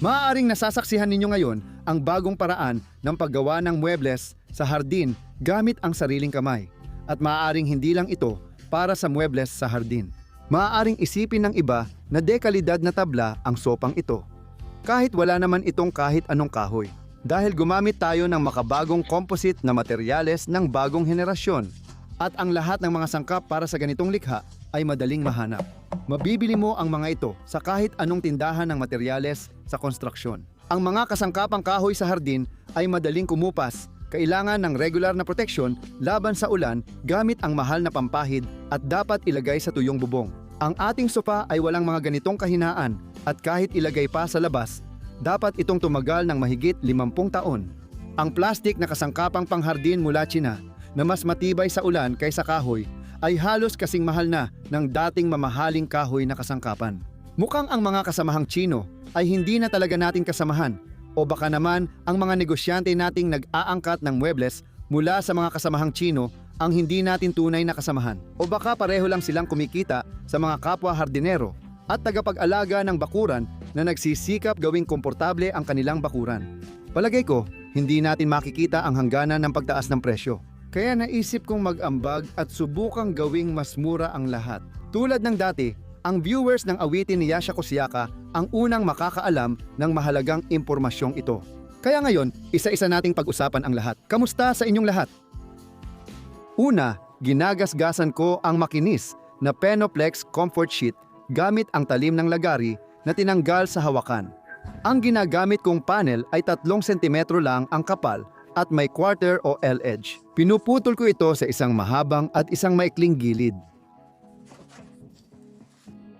Maaaring nasasaksihan ninyo ngayon ang bagong paraan ng paggawa ng muebles sa hardin gamit ang sariling kamay. At maaaring hindi lang ito para sa muebles sa hardin. Maaaring isipin ng iba na dekalidad na tabla ang sopang ito. Kahit wala naman itong kahit anong kahoy. Dahil gumamit tayo ng makabagong composite na materyales ng bagong henerasyon. At ang lahat ng mga sangkap para sa ganitong likha ay madaling mahanap. Mabibili mo ang mga ito sa kahit anong tindahan ng materyales sa konstruksyon. Ang mga kasangkapang kahoy sa hardin ay madaling kumupas, kailangan ng regular na proteksyon laban sa ulan gamit ang mahal na pampahid at dapat ilagay sa tuyong bubong. Ang ating sofa ay walang mga ganitong kahinaan at kahit ilagay pa sa labas, dapat itong tumagal ng mahigit 50 taon. Ang plastik na kasangkapang panghardin mula China na mas matibay sa ulan kaysa kahoy ay halos kasing mahal na ng dating mamahaling kahoy na kasangkapan. Mukhang ang mga kasamahang Chino ay hindi na talaga nating kasamahan o baka naman ang mga negosyante nating nag-aangkat ng muebles mula sa mga kasamahang Chino ang hindi natin tunay na kasamahan. O baka pareho lang silang kumikita sa mga kapwa hardinero at tagapag-alaga ng bakuran na nagsisikap gawing komportable ang kanilang bakuran. Palagay ko, hindi natin makikita ang hangganan ng pagtaas ng presyo. Kaya naisip kong mag-ambag at subukang gawing mas mura ang lahat. Tulad ng dati, ang viewers ng awitin ni Yasha Kosiaka ang unang makakaalam ng mahalagang impormasyong ito. Kaya ngayon, isa-isa nating pag-usapan ang lahat. Kamusta sa inyong lahat? Una, ginagasgasan ko ang makinis na Penoplex Comfort Sheet gamit ang talim ng lagari na tinanggal sa hawakan. Ang ginagamit kong panel ay 3 cm lang ang kapal at may quarter o L-edge. Pinuputol ko ito sa isang mahabang at isang maikling gilid.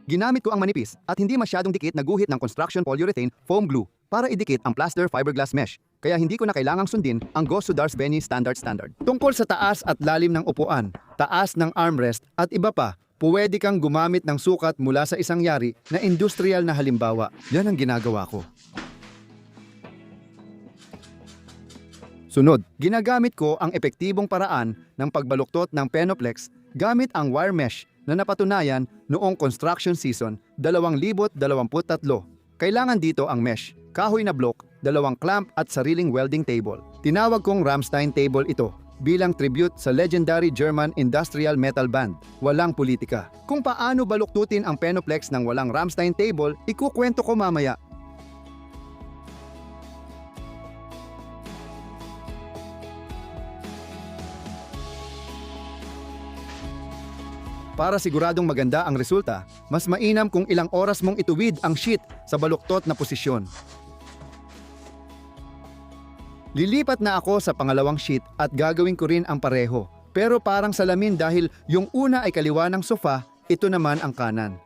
Ginamit ko ang manipis at hindi masyadong dikit na guhit ng construction polyurethane foam glue para idikit ang plaster fiberglass mesh, kaya hindi ko na kailangang sundin ang Go Sudars Benny Standard. Tungkol sa taas at lalim ng upuan, taas ng armrest at iba pa, pwede kang gumamit ng sukat mula sa isang yari na industrial na halimbawa. Yan ang ginagawa ko. Sunod, ginagamit ko ang epektibong paraan ng pagbaluktot ng Penoplex gamit ang wire mesh na napatunayan noong construction season 2023. Kailangan dito ang mesh, kahoy na block, 2 clamp at sariling welding table. Tinawag kong Ramstein table ito bilang tribute sa legendary German industrial metal band. Walang politika. Kung paano baluktutin ang Penoplex ng walang Ramstein table, ikukwento ko mamaya. Para siguradong maganda ang resulta, mas mainam kung ilang oras mong ituwid ang sheet sa baluktot na posisyon. Lilipat na ako sa pangalawang sheet at gagawin ko rin ang pareho. Pero parang salamin dahil yung una ay kaliwa ng sofa, ito naman ang kanan.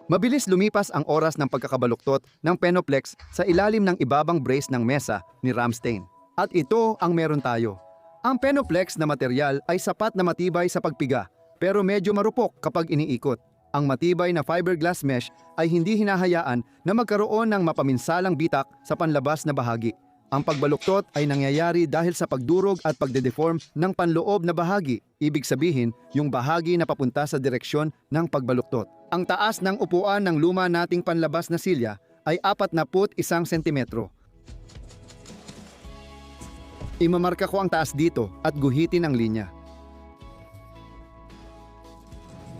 Mabilis lumipas ang oras ng pagkakabaluktot ng Penoplex sa ilalim ng ibabang brace ng mesa ni Ramstein. At ito ang meron tayo. Ang Penoplex na material ay sapat na matibay sa pagpiga, pero medyo marupok kapag iniikot. Ang matibay na fiberglass mesh ay hindi hinahayaan na magkaroon ng mapaminsalang bitak sa panlabas na bahagi. Ang pagbaluktot ay nangyayari dahil sa pagdurog at pagdedeform ng panloob na bahagi, ibig sabihin yung bahagi na papunta sa direksyon ng pagbaluktot. Ang taas ng upuan ng luma nating panlabas na silya ay 41 sentimetro. Imamarka ko ang taas dito at guhitin ang linya.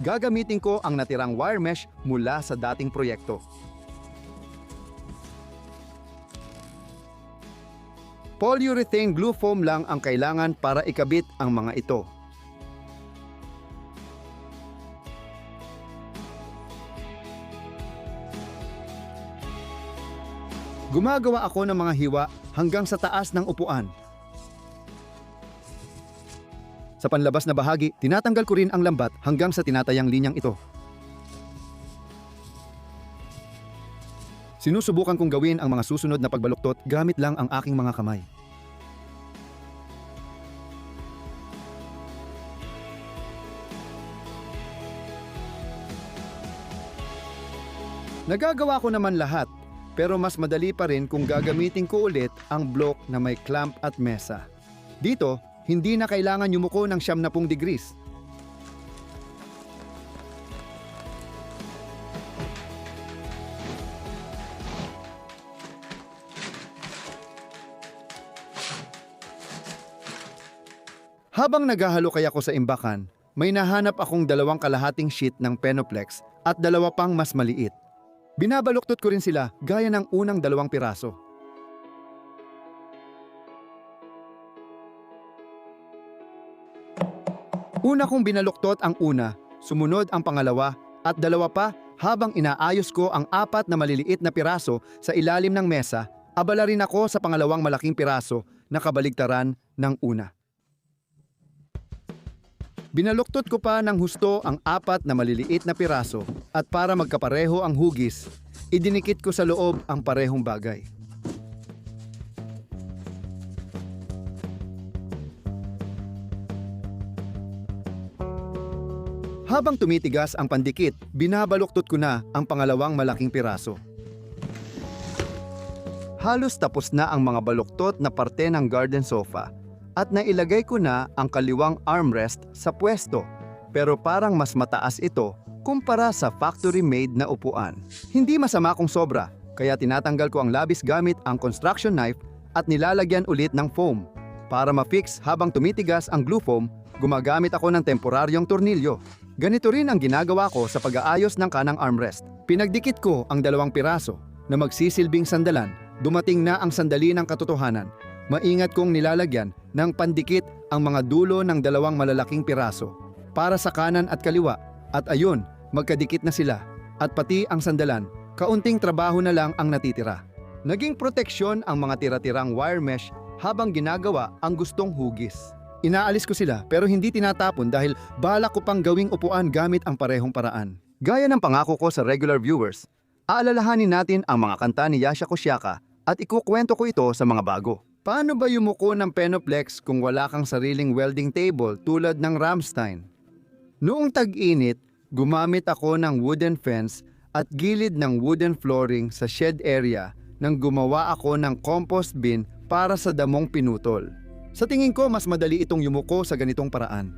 Gagamitin ko ang natirang wire mesh mula sa dating proyekto. Polyurethane glue foam lang ang kailangan para ikabit ang mga ito. Gumagawa ako ng mga hiwa hanggang sa taas ng upuan. Sa panlabas na bahagi, tinatanggal ko rin ang lambat hanggang sa tinatayang linyang ito. Sinusubukan kong gawin ang mga susunod na pagbaluktot gamit lang ang aking mga kamay. Nagagawa ko naman lahat, pero mas madali pa rin kung gagamitin ko ulit ang block na may clamp at mesa. Dito, hindi na kailangan yumuko ng 90 degrees. Habang naghahalukay ako sa imbakan, may nahanap akong 2 kalahating sheet ng Penoplex at 2 pang mas maliit. Binabaluktot ko rin sila gaya ng unang 2 piraso. Una kong binaluktot ang una, sumunod ang pangalawa at 2 pa habang inaayos ko ang 4 na maliliit na piraso sa ilalim ng mesa, abala rin ako sa pangalawang malaking piraso na kabaligtaran ng una. Binaluktot ko pa ng husto ang 4 na maliliit na piraso at para magkapareho ang hugis, idinikit ko sa loob ang parehong bagay. Habang tumitigas ang pandikit, binabaluktot ko na ang pangalawang malaking piraso. Halos tapos na ang mga baluktot na parte ng garden sofa at nailagay ko na ang kaliwang armrest sa pwesto, pero parang mas mataas ito kumpara sa factory-made na upuan. Hindi masama kung sobra, kaya tinatanggal ko ang labis gamit ang construction knife at nilalagyan ulit ng foam. Para ma-fix habang tumitigas ang glue foam, gumagamit ako ng temporaryong tornilyo. Ganito rin ang ginagawa ko sa pag-aayos ng kanang armrest. Pinagdikit ko ang 2 piraso na magsisilbing sandalan. Dumating na ang sandali ng katotohanan. Maingat kong nilalagyan ng pandikit ang mga dulo ng 2 malalaking piraso para sa kanan at kaliwa at ayun, magkadikit na sila at pati ang sandalan, kaunting trabaho na lang ang natitira. Naging proteksyon ang mga tira-tirang wire mesh habang ginagawa ang gustong hugis. Inaalis ko sila pero hindi tinatapon dahil balak ko pang gawing upuan gamit ang parehong paraan. Gaya ng pangako ko sa regular viewers, aalalahanin natin ang mga kanta ni Yasha Kosciaka at ikukwento ko ito sa mga bago. Paano ba yumuko ng Penoplex kung wala kang sariling welding table tulad ng Ramstein? Noong tag-init, gumamit ako ng wooden fence at gilid ng wooden flooring sa shed area nang gumawa ako ng compost bin para sa damong pinutol. Sa tingin ko, mas madali itong yumuko sa ganitong paraan.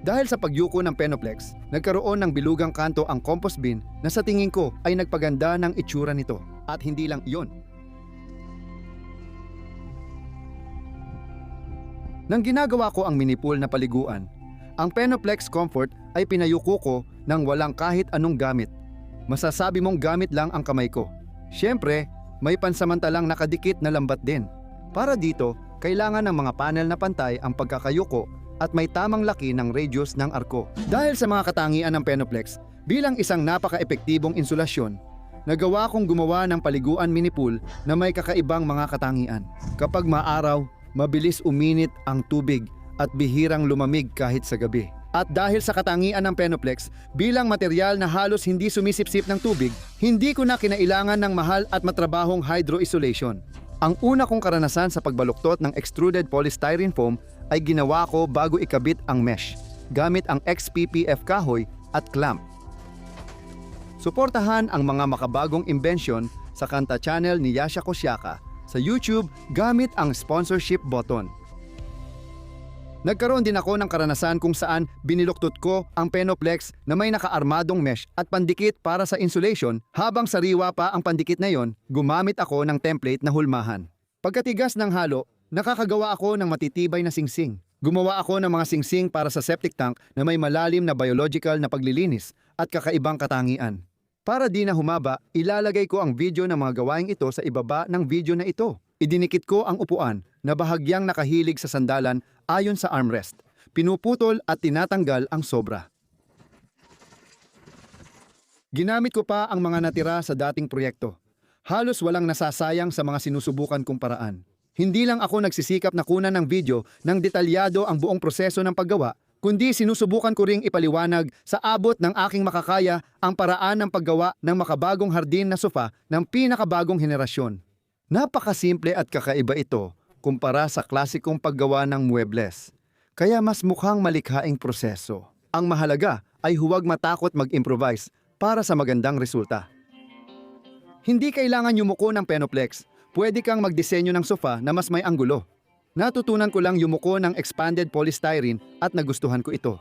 Dahil sa pagyuko ng Penoplex, nagkaroon ng bilugang kanto ang compost bin na sa tingin ko ay nagpaganda ng itsura nito. At hindi lang iyon. Nang ginagawa ko ang mini pool na paliguan, ang Penoplex Comfort ay pinayuko ko nang walang kahit anong gamit. Masasabi mong gamit lang ang kamay ko. Siyempre, may pansamantalang nakadikit na lambat din. Para dito, kailangan ng mga panel na pantay ang pagkakayuko at may tamang laki ng radius ng arko. Dahil sa mga katangian ng Penoplex, bilang isang napaka-epektibong insulasyon, nagawa kong gumawa ng paliguan mini pool na may kakaibang mga katangian. Kapag maaraw, mabilis uminit ang tubig at bihirang lumamig kahit sa gabi. At dahil sa katangian ng Penoplex, bilang material na halos hindi sumisipsip ng tubig, hindi ko na kinailangan ng mahal at matrabahong hydro-isolation. Ang una kong karanasan sa pagbaluktot ng extruded polystyrene foam ay ginawa ko bago ikabit ang mesh, gamit ang XPPF kahoy at clamp. Suportahan ang mga makabagong imbensyon sa kanta channel ni Yasha Kosciaka sa YouTube gamit ang sponsorship button. Nagkaroon din ako ng karanasan kung saan biniluktot ko ang Penoplex na may nakaarmadong mesh at pandikit para sa insulation habang sariwa pa ang pandikit na yon, gumamit ako ng template na hulmahan. Pagkatigas ng halo, nakakagawa ako ng matitibay na singsing. Gumawa ako ng mga singsing para sa septic tank na may malalim na biological na paglilinis at kakaibang katangian. Para di na humaba, ilalagay ko ang video ng mga gawaing ito sa ibaba ng video na ito. Idinikit ko ang upuan na bahagyang nakahilig sa sandalan ayon sa armrest. Pinuputol at tinatanggal ang sobra. Ginamit ko pa ang mga natira sa dating proyekto. Halos walang nasasayang sa mga sinusubukan kong paraan. Hindi lang ako nagsisikap na kunan ng video ng detalyado ang buong proseso ng paggawa, kundi sinusubukan ko ring ipaliwanag sa abot ng aking makakaya ang paraan ng paggawa ng makabagong hardin na sofa ng pinakabagong henerasyon. Napakasimple at kakaiba ito kumpara sa klasikong paggawa ng muebles, kaya mas mukhang malikhaing proseso. Ang mahalaga ay huwag matakot mag-improvise para sa magandang resulta. Hindi kailangan yumuko ng Penoplex, pwede kang magdisenyo ng sofa na mas may anggulo. Natutunan ko lang yumuko ng expanded polystyrene at nagustuhan ko ito.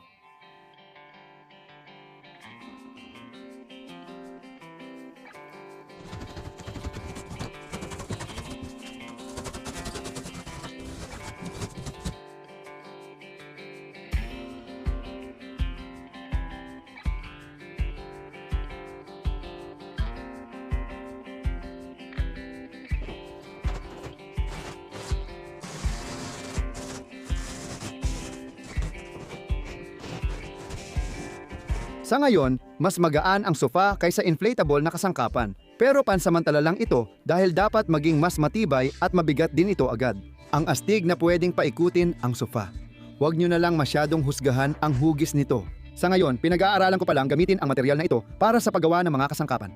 Sa ngayon, mas magaan ang sofa kaysa inflatable na kasangkapan. Pero pansamantala lang ito dahil dapat maging mas matibay at mabigat din ito agad. Ang astig na pwedeng paikutin ang sofa. Huwag nyo na lang masyadong husgahan ang hugis nito. Sa ngayon, pinag-aaralan ko pa lang gamitin ang material na ito para sa paggawa ng mga kasangkapan.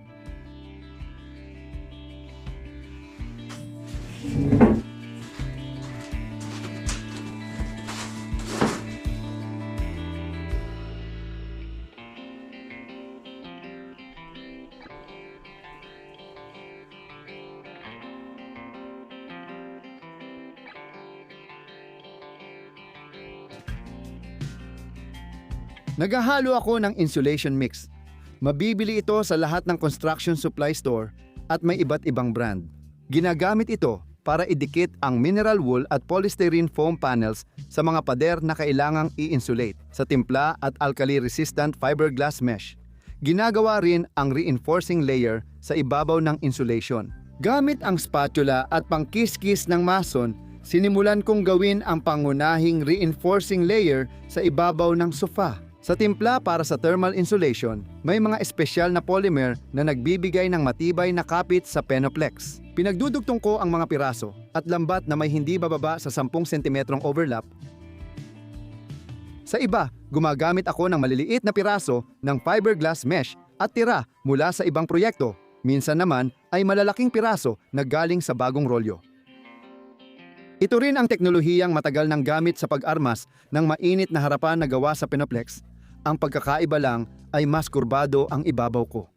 Naghahalo ako ng insulation mix. Mabibili ito sa lahat ng construction supply store at may iba't ibang brand. Ginagamit ito para idikit ang mineral wool at polystyrene foam panels sa mga pader na kailangang i-insulate sa timpla at alkali-resistant fiberglass mesh. Ginagawa rin ang reinforcing layer sa ibabaw ng insulation. Gamit ang spatula at pangkiskis ng mason, sinimulan kong gawin ang pangunahing reinforcing layer sa ibabaw ng sofa. Sa timpla para sa thermal insulation, may mga espesyal na polymer na nagbibigay ng matibay na kapit sa Penoplex. Pinagdudugtong ko ang mga piraso at lambat na may hindi bababa sa 10 cm overlap. Sa iba, gumagamit ako ng maliliit na piraso ng fiberglass mesh at tira mula sa ibang proyekto. Minsan naman ay malalaking piraso na galing sa bagong rolyo. Ito rin ang teknolohiyang matagal nang gamit sa pag-armas ng mainit na harapan na gawa sa Penoplex. Ang pagkakaiba lang ay mas kurbado ang ibabaw ko.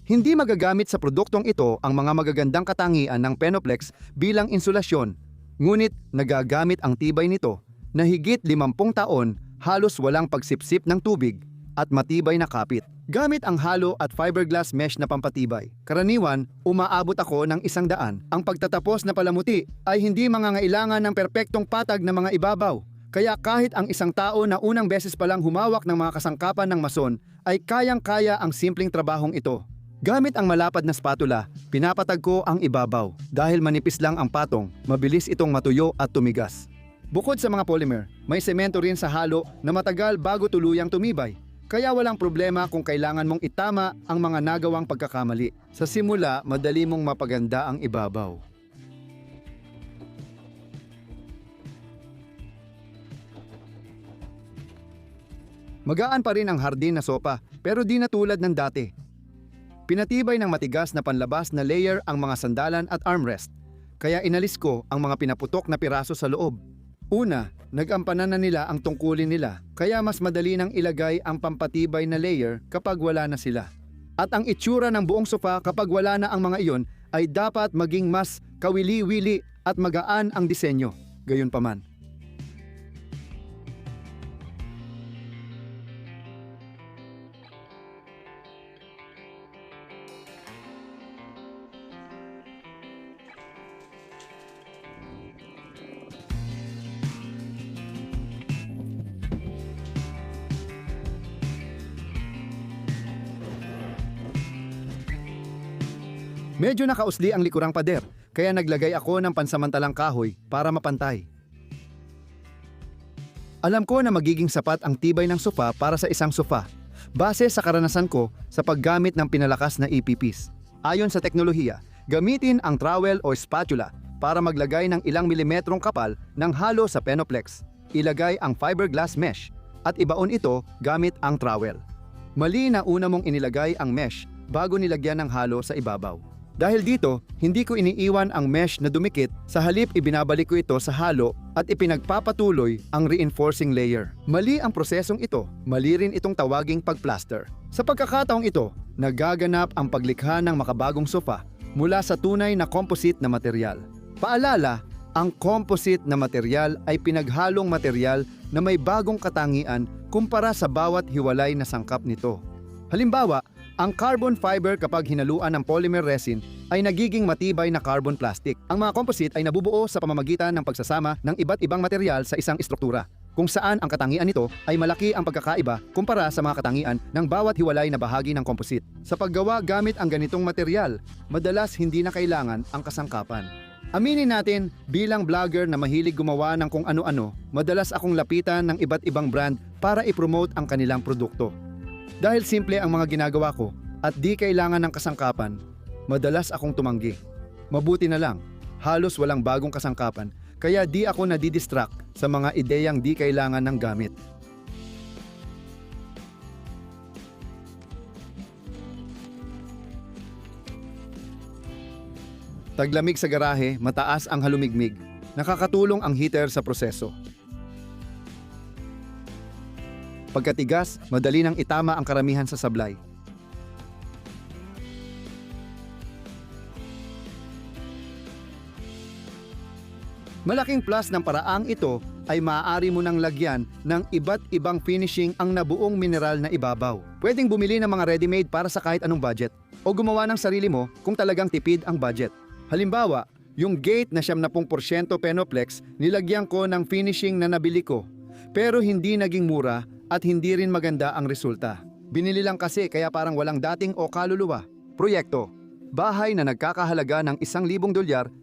Hindi magagamit sa produktong ito ang mga magagandang katangian ng Penoplex bilang insulasyon, ngunit nagagamit ang tibay nito na higit 50 taon, halos walang pagsipsip ng tubig at matibay na kapit. Gamit ang halo at fiberglass mesh na pampatibay, karaniwan umaabot ako ng 100. Ang pagtatapos na palamuti ay hindi mangangailangan ng perpektong patag na mga ibabaw. Kaya kahit ang isang tao na unang beses palang humawak ng mga kasangkapan ng mason ay kayang-kaya ang simpleng trabahong ito. Gamit ang malapad na spatula, pinapatag ko ang ibabaw. Dahil manipis lang ang patong, mabilis itong matuyo at tumigas. Bukod sa mga polymer, may semento rin sa halo na matagal bago tuluyang tumibay. Kaya walang problema kung kailangan mong itama ang mga nagawang pagkakamali. Sa simula, madali mong mapaganda ang ibabaw. Magaan pa rin ang hardin na sopa, pero di na tulad ng dati. Pinatibay ng matigas na panlabas na layer ang mga sandalan at armrest, kaya inalis ko ang mga pinaputok na piraso sa loob. Una, nagampanan na nila ang tungkulin nila, kaya mas madali nang ilagay ang pampatibay na layer kapag wala na sila. At ang itsura ng buong sofa kapag wala na ang mga iyon ay dapat maging mas kawili-wili at magaan ang disenyo, gayunpaman. Medyo nakausli ang likurang pader, kaya naglagay ako ng pansamantalang kahoy para mapantay. Alam ko na magiging sapat ang tibay ng sofa para sa isang sofa, base sa karanasan ko sa paggamit ng pinalakas na EPPs. Ayon sa teknolohiya, gamitin ang trowel o spatula para maglagay ng ilang milimetrong kapal ng halo sa Penoplex. Ilagay ang fiberglass mesh at ibaon ito gamit ang trowel. Mali na una mong inilagay ang mesh bago nilagyan ng halo sa ibabaw. Dahil dito, hindi ko iniiwan ang mesh na dumikit, sa halip ibinabalik ko ito sa halo at ipinagpapatuloy ang reinforcing layer. Mali ang prosesong ito, mali rin itong tawaging pagplaster. Sa pagkakataong ito, nagaganap ang paglikha ng makabagong sofa mula sa tunay na composite na material. Paalala, ang composite na material ay pinaghalong material na may bagong katangian kumpara sa bawat hiwalay na sangkap nito. Halimbawa, ang carbon fiber kapag hinaluan ng polymer resin ay nagiging matibay na carbon plastic. Ang mga composite ay nabubuo sa pamamagitan ng pagsasama ng iba't ibang material sa isang estruktura, kung saan ang katangian nito ay malaki ang pagkakaiba kumpara sa mga katangian ng bawat hiwalay na bahagi ng composite. Sa paggawa gamit ang ganitong material, madalas hindi na kailangan ang kasangkapan. Aminin natin, bilang vlogger na mahilig gumawa ng kung ano-ano, madalas akong lapitan ng iba't ibang brand para i-promote ang kanilang produkto. Dahil simple ang mga ginagawa ko at di kailangan ng kasangkapan, madalas akong tumanggi. Mabuti na lang, halos walang bagong kasangkapan kaya di ako nadidistract sa mga ideyang di kailangan ng gamit. Taglamig sa garahe, mataas ang halumigmig. Nakakatulong ang heater sa proseso. Pagkatigas, madali nang itama ang karamihan sa sablay. Malaking plus ng paraang ito ay maaari mo nang lagyan ng iba't ibang finishing ang nabuong mineral na ibabaw. Pwedeng bumili ng mga ready-made para sa kahit anong budget o gumawa ng sarili mo kung talagang tipid ang budget. Halimbawa, yung gate na 70% Penoplex, nilagyan ko ng finishing na nabili ko. Pero hindi naging mura at hindi rin maganda ang resulta. Binili lang kasi kaya parang walang dating o kaluluwa. Proyekto. Bahay na nagkakahalaga ng $1,000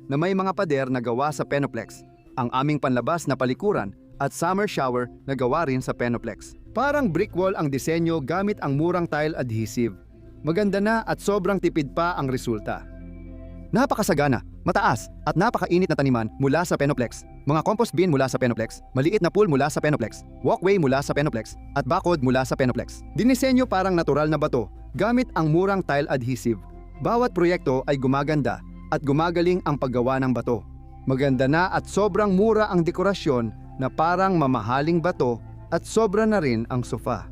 na may mga pader na gawa sa Penoplex. Ang aming panlabas na palikuran at summer shower na gawa rin sa Penoplex. Parang brick wall ang disenyo gamit ang murang tile adhesive. Maganda na at sobrang tipid pa ang resulta. Napakasagana, mataas at napakainit na taniman mula sa Penoplex. Mga compost bin mula sa Penoplex, maliit na pool mula sa Penoplex, walkway mula sa Penoplex, at bakod mula sa Penoplex. Dinisenyo parang natural na bato, gamit ang murang tile adhesive. Bawat proyekto ay gumaganda at gumagaling ang paggawa ng bato. Maganda na at sobrang mura ang dekorasyon na parang mamahaling bato at sobra na rin ang sofa.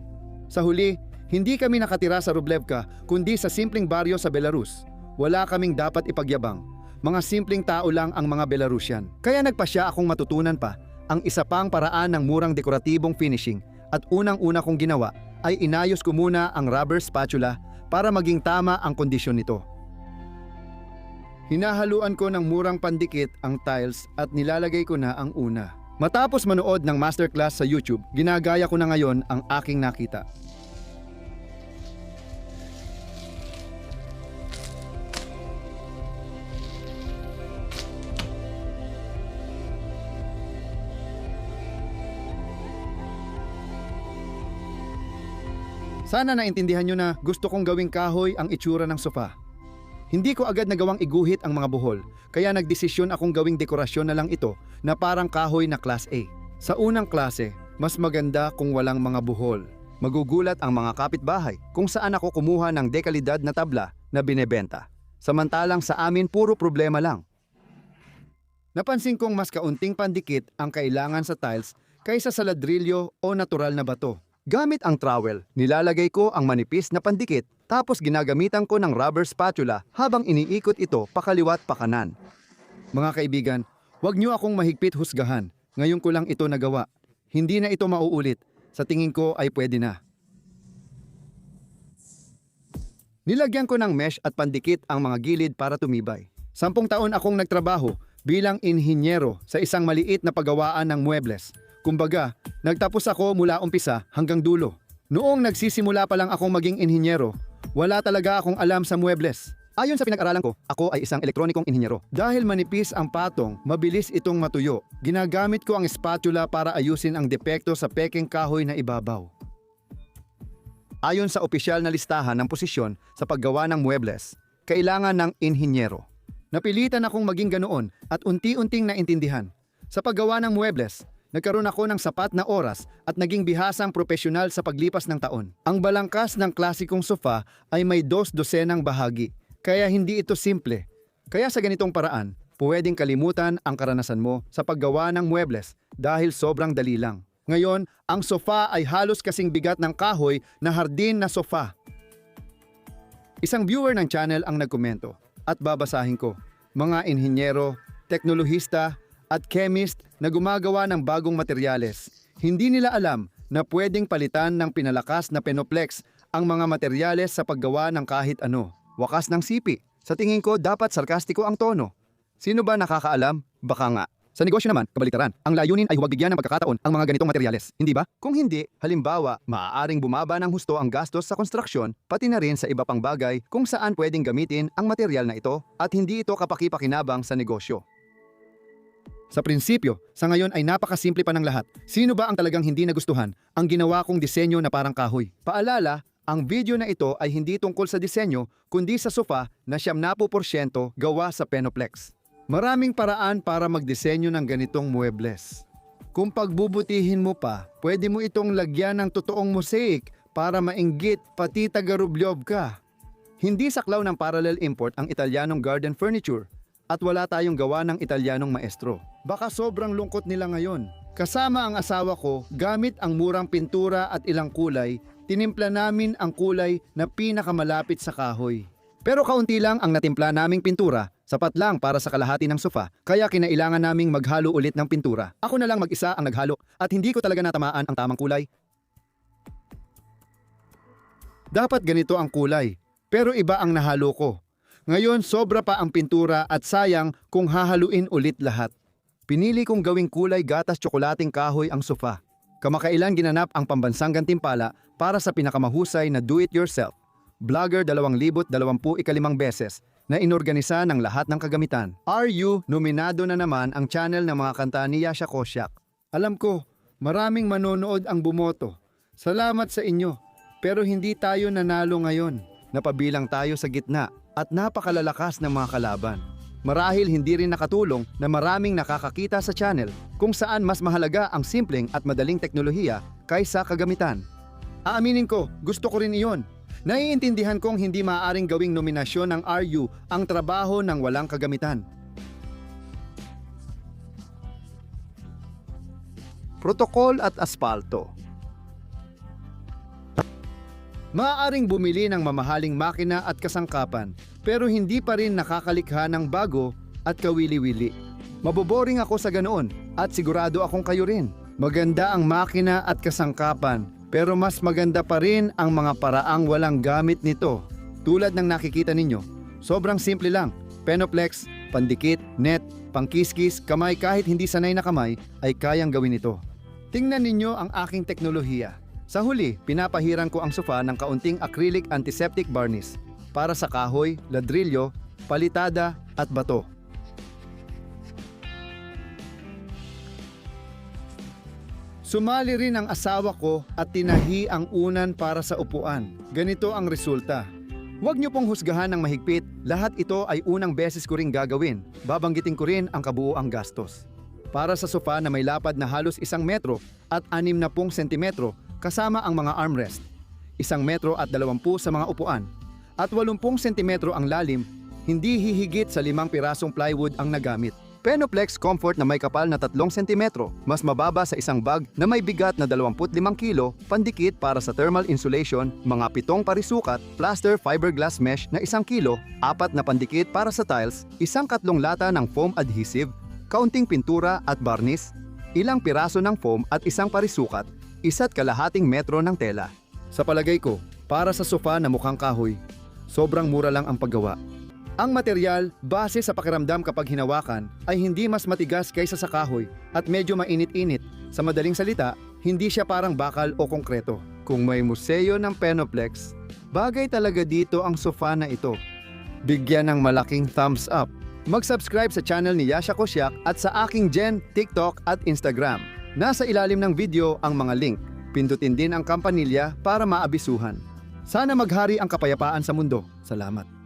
Sa huli, hindi kami nakatira sa Rublevka kundi sa simpleng baryo sa Belarus. Wala kaming dapat ipagyabang. Mga simpleng tao lang ang mga Belarusian. Kaya nagpasya akong matutunan pa ang isa pang paraan ng murang dekoratibong finishing at unang-una kong ginawa ay inayos ko muna ang rubber spatula para maging tama ang kondisyon nito. Hinahaluan ko ng murang pandikit ang tiles at nilalagay ko na ang una. Matapos manood ng masterclass sa YouTube, ginagaya ko na ngayon ang aking nakita. Sana naintindihan nyo na gusto kong gawing kahoy ang itsura ng sofa. Hindi ko agad nagawang iguhit ang mga buhol, kaya nagdesisyon akong gawing dekorasyon na lang ito na parang kahoy na Class A. Sa unang klase, mas maganda kung walang mga buhol. Magugulat ang mga kapitbahay kung saan ako kumuha ng dekalidad na tabla na binebenta. Samantalang sa amin puro problema lang. Napansin kong mas kaunting pandikit ang kailangan sa tiles kaysa sa ladrilyo o natural na bato. Gamit ang trowel, nilalagay ko ang manipis na pandikit tapos ginagamitan ko ng rubber spatula habang iniikot ito pakaliwat pakanan. Mga kaibigan, huwag niyo akong mahigpit husgahan. Ngayon ko lang ito nagawa. Hindi na ito mauulit. Sa tingin ko ay pwede na. Nilagyan ko ng mesh at pandikit ang mga gilid para tumibay. 10 taon akong nagtrabaho bilang inhinyero sa isang maliit na paggawaan ng muebles. Kumbaga, nagtapos ako mula umpisa hanggang dulo. Noong nagsisimula pa lang akong maging inhinyero, wala talaga akong alam sa muebles. Ayon sa pinag-aralan ko, ako ay isang elektronikong inhinyero. Dahil manipis ang patong, mabilis itong matuyo. Ginagamit ko ang spatula para ayusin ang depekto sa pekeng kahoy na ibabaw. Ayon sa opisyal na listahan ng posisyon sa paggawa ng muebles, kailangan ng inhinyero. Napilitan akong maging ganoon at unti-unting naintindihan. Sa paggawa ng muebles, nagkaroon ako ng sapat na oras at naging bihasang propesyonal sa paglipas ng taon. Ang balangkas ng klasikong sofa ay may 2 dosenang bahagi, kaya hindi ito simple. Kaya sa ganitong paraan, pwedeng kalimutan ang karanasan mo sa paggawa ng muebles dahil sobrang dali lang. Ngayon, ang sofa ay halos kasing bigat ng kahoy na hardin na sofa. Isang viewer ng channel ang nagkomento at babasahin ko. Mga inhinyero, teknolohista, at chemist na gumagawa ng bagong materyales. Hindi nila alam na pwedeng palitan ng pinalakas na Penoplex ang mga materyales sa paggawa ng kahit ano. Wakas ng sipi. Sa tingin ko, dapat sarkastiko ang tono. Sino ba nakakaalam? Baka nga. Sa negosyo naman, kabaliktaran. Ang layunin ay huwag bigyan ng pagkakataon ang mga ganitong materyales. Hindi ba? Kung hindi, halimbawa, maaaring bumaba ng husto ang gastos sa konstruksyon, pati na rin sa iba pang bagay kung saan pwedeng gamitin ang materyal na ito at hindi ito kapaki-pakinabang sa negosyo. Sa prinsipyo, sa ngayon ay napakasimple pa ng lahat. Sino ba ang talagang hindi nagustuhan ang ginawa kong disenyo na parang kahoy? Paalala, Ang video na ito ay hindi tungkol sa disenyo kundi sa sofa na 70% gawa sa Penoplex. Maraming paraan para magdisenyo ng ganitong muebles. Kung pagbubutihin mo pa, pwede mo itong lagyan ng totoong mosaic para mainggit pati taga-Rublev ka. Hindi saklaw ng parallel import ang Italianong garden furniture at wala tayong gawa ng Italianong maestro. Baka sobrang lungkot nila ngayon. Kasama ang asawa ko, gamit ang murang pintura at ilang kulay, tinimpla namin ang kulay na pinakamalapit sa kahoy. Pero kaunti lang ang natimpla naming pintura, sapat lang para sa kalahati ng sofa, kaya kinailangan naming maghalo ulit ng pintura. Ako na lang mag-isa ang naghalo at hindi ko talaga natamaan ang tamang kulay. Dapat ganito ang kulay, pero iba ang nahalo ko. Ngayon sobra pa ang pintura at sayang kung hahaluin ulit lahat. Pinili kong gawing kulay gatas tsokolating kahoy ang sofa. Kamakailan ginanap ang pambansang gantimpala para sa pinakamahusay na do-it-yourself. Vlogger 2025 beses na inorganisa ng lahat ng kagamitan. RU, nominado na naman ang channel ng mga kanta ni Yasha Kosiak. Alam ko, maraming manonood ang bumoto. Salamat sa inyo. Pero hindi tayo nanalo ngayon. Napabilang tayo sa gitna at napakalalakas ng mga kalaban. Marahil hindi rin nakatulong na maraming nakakakita sa channel kung saan mas mahalaga ang simpleng at madaling teknolohiya kaysa kagamitan. Aaminin ko, gusto ko rin iyon. Naiintindihan kong hindi maaaring gawing nominasyon ng RU ang trabaho ng walang kagamitan. Protokol at aspalto. Maaaring bumili ng mamahaling makina at kasangkapan, pero hindi pa rin nakakalikha ng bago at kawili-wili. Maboboring ako sa ganoon at sigurado akong kayo rin. Maganda ang makina at kasangkapan, pero mas maganda pa rin ang mga paraang walang gamit nito. Tulad ng nakikita ninyo, sobrang simple lang. Penoplex, pandikit, net, pangkiskis, kamay kahit hindi sanay na kamay ay kayang gawin ito. Tingnan ninyo ang aking teknolohiya. Sa huli, pinapahiran ko ang sofa ng kaunting acrylic antiseptic varnish para sa kahoy, ladrilyo, palitada at bato. Sumali rin ang asawa ko at tinahi ang unan para sa upuan. Ganito ang resulta. Huwag niyo pong husgahan ng mahigpit, lahat ito ay unang beses ko ring gagawin. Babanggitin ko rin ang kabuuang gastos. Para sa sofa na may lapad na halos 1 metro at 60 sentimetro, kasama ang mga armrest, 1 metro at 20 sa mga upuan, at 80 sentimetro ang lalim, hindi hihigit sa 5 pirasong plywood ang nagamit. Penoplex Comfort na may kapal na 3 sentimetro, mas mababa sa isang bag na may bigat na 25 kilo, pandikit para sa thermal insulation, mga 7 parisukat, plaster fiberglass mesh na 1 kilo, 4 na pandikit para sa tiles, 1 katlong lata ng foam adhesive, kaunting pintura at varnish, ilang piraso ng foam at 1 parisukat, 1.5 metro ng tela. Sa palagay ko, para sa sofa na mukhang kahoy, sobrang mura lang ang paggawa. Ang material, base sa pakiramdam kapag hinawakan, ay hindi mas matigas kaysa sa kahoy at medyo mainit-init. Sa madaling salita, hindi siya parang bakal o konkreto. Kung may museo ng Penoplex, bagay talaga dito ang sofa na ito. Bigyan ng malaking thumbs up. Mag-subscribe sa channel ni Yasha Kosiak at sa aking Gen, TikTok at Instagram. Nasa ilalim ng video ang mga link. Pindutin din ang kampanilya para maabisuhan. Sana maghari ang kapayapaan sa mundo. Salamat.